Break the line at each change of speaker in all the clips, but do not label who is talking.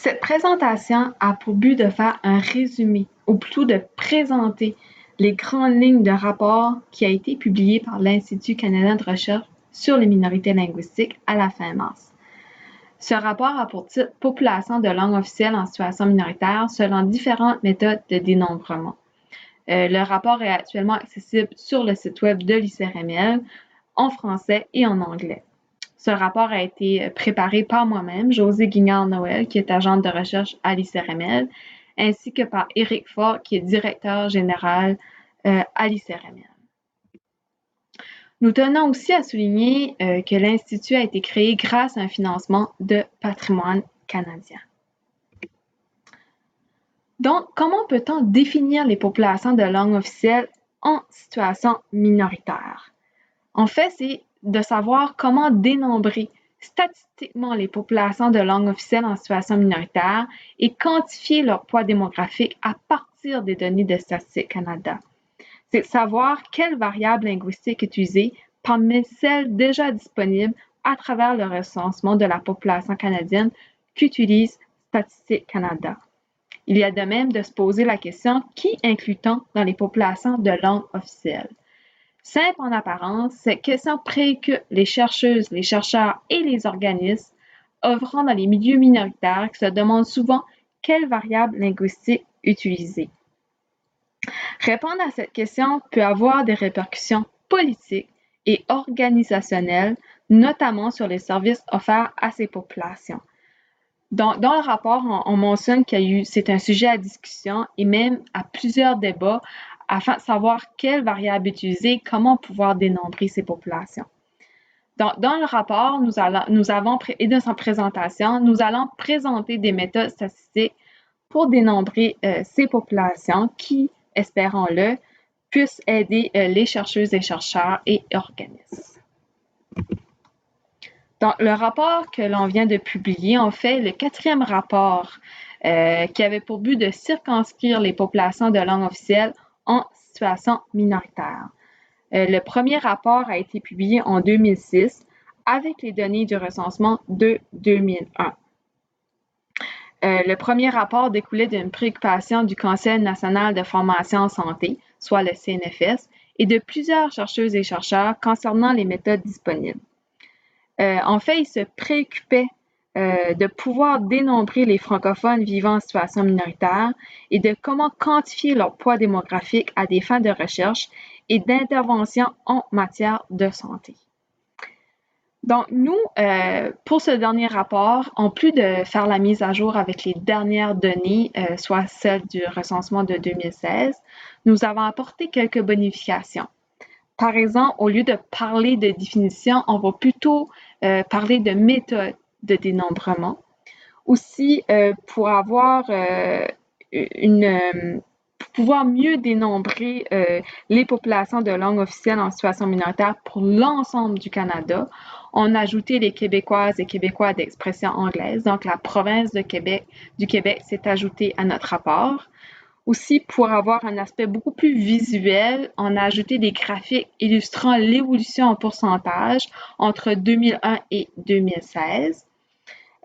Cette présentation a pour but de faire un résumé, ou plutôt de présenter les grandes lignes d'un rapport qui a été publié par l'Institut canadien de recherche sur les minorités linguistiques à la fin mars. Ce rapport a pour titre « Population de langue officielle en situation minoritaire selon différentes méthodes de dénombrement ». Le rapport est actuellement accessible sur le site web de l'ICRML en français et en anglais. Ce rapport a été préparé par moi-même, Josée Guignard-Noël, qui est agente de recherche à l'ICRML, ainsi que par Éric Faure, qui est directeur général à l'ICRML. Nous tenons aussi à souligner que l'Institut a été créé grâce à un financement de Patrimoine canadien. Donc, comment peut-on définir les populations de langue officielle en situation minoritaire? En fait, c'est de savoir comment dénombrer statistiquement les populations de langue officielle en situation minoritaire et quantifier leur poids démographique à partir des données de Statistique Canada. C'est de savoir quelles variables linguistiques utiliser parmi celles déjà disponibles à travers le recensement de la population canadienne qu'utilise Statistique Canada. Il y a de même de se poser la question qui inclut-on dans les populations de langue officielle? Simple en apparence, cette question préoccupe les chercheuses, les chercheurs et les organismes œuvrant dans les milieux minoritaires qui se demandent souvent quelles variables linguistiques utiliser. Répondre à cette question peut avoir des répercussions politiques et organisationnelles, notamment sur les services offerts à ces populations. Dans le rapport, on mentionne c'est un sujet à discussion et même à plusieurs débats afin de savoir quelles variables utiliser, comment pouvoir dénombrer ces populations. Dans le rapport, et dans sa présentation, nous allons présenter des méthodes statistiques pour dénombrer ces populations qui, espérons-le, puissent aider les chercheuses et chercheurs et organismes. Dans le rapport que l'on vient de publier, en fait, le 4e rapport qui avait pour but de circonscrire les populations de langue officielle en situation minoritaire. Le premier rapport a été publié en 2006 avec les données du recensement de 2001. Le premier rapport découlait d'une préoccupation du Conseil national de formation en santé, soit le CNFS, et de plusieurs chercheuses et chercheurs concernant les méthodes disponibles. En fait, il se préoccupait de pouvoir dénombrer les francophones vivant en situation minoritaire et de comment quantifier leur poids démographique à des fins de recherche et d'intervention en matière de santé. Donc, nous, pour ce dernier rapport, en plus de faire la mise à jour avec les dernières données, soit celles du recensement de 2016, nous avons apporté quelques bonifications. Par exemple, au lieu de parler de définition, on va plutôt parler de méthode de dénombrement. Aussi, pour pouvoir mieux dénombrer les populations de langue officielle en situation minoritaire pour l'ensemble du Canada, on a ajouté les Québécoises et Québécois d'expression anglaise. Donc, la province du Québec s'est ajoutée à notre rapport. Aussi, pour avoir un aspect beaucoup plus visuel, on a ajouté des graphiques illustrant l'évolution en pourcentage entre 2001 et 2016.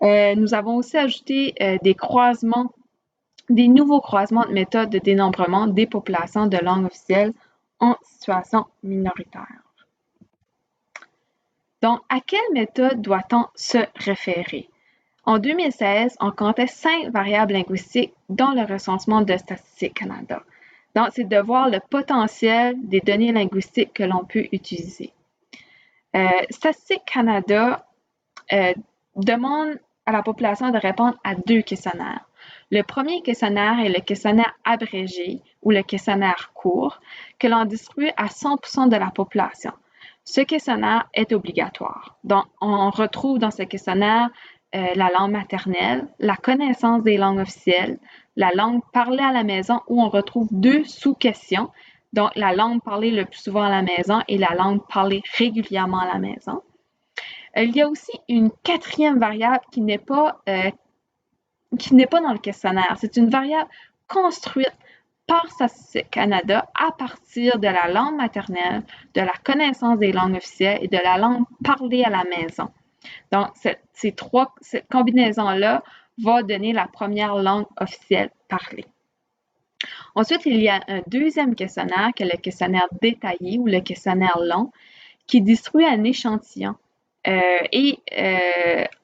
Nous avons aussi ajouté des nouveaux croisements de méthodes de dénombrement des populations de langue officielle en situation minoritaire. Donc, à quelle méthode doit-on se référer? En 2016, on comptait 5 variables linguistiques dans le recensement de Statistique Canada. Donc, c'est de voir le potentiel des données linguistiques que l'on peut utiliser. Statistique Canada demande à la population de répondre à 2 questionnaires. Le premier questionnaire est le questionnaire abrégé ou le questionnaire court que l'on distribue à 100% de la population. Ce questionnaire est obligatoire. Donc, on retrouve dans ce questionnaire la langue maternelle, la connaissance des langues officielles, la langue parlée à la maison où on retrouve 2 sous-questions, donc la langue parlée le plus souvent à la maison et la langue parlée régulièrement à la maison. Il y a aussi une 4e variable qui n'est pas dans le questionnaire. C'est une variable construite par Statistique Canada à partir de la langue maternelle, de la connaissance des langues officielles et de la langue parlée à la maison. Donc, cette combinaison-là va donner la première langue officielle parlée. Ensuite, il y a un deuxième questionnaire, qui est le questionnaire détaillé ou le questionnaire long, qui distribue un échantillon.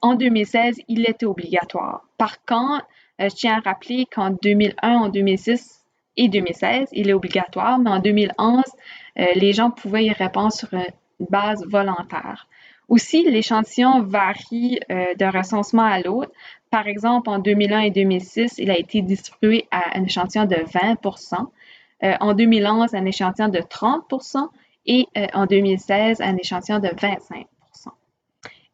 En 2016, il était obligatoire. Par contre, je tiens à rappeler qu'en 2001, en 2006 et 2016, il est obligatoire, mais en 2011, les gens pouvaient y répondre sur une base volontaire. Aussi, l'échantillon varie d'un recensement à l'autre. Par exemple, en 2001 et 2006, il a été distribué à un échantillon de 20%. En 2011, un échantillon de 30% et en 2016, un échantillon de 25%.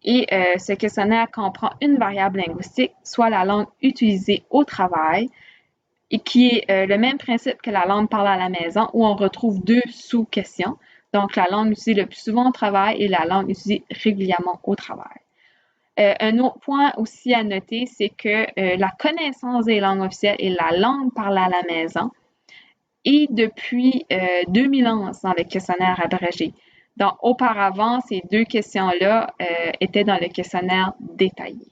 Et ce questionnaire comprend une variable linguistique, soit la langue utilisée au travail, et qui est le même principe que la langue parlée à la maison, où on retrouve deux sous-questions. Donc, la langue utilisée le plus souvent au travail et la langue utilisée régulièrement au travail. Un autre point aussi à noter, c'est que la connaissance des langues officielles et la langue parlée à la maison est depuis 2011 dans le questionnaire abrégé. Donc, auparavant, ces deux questions-là étaient dans le questionnaire détaillé.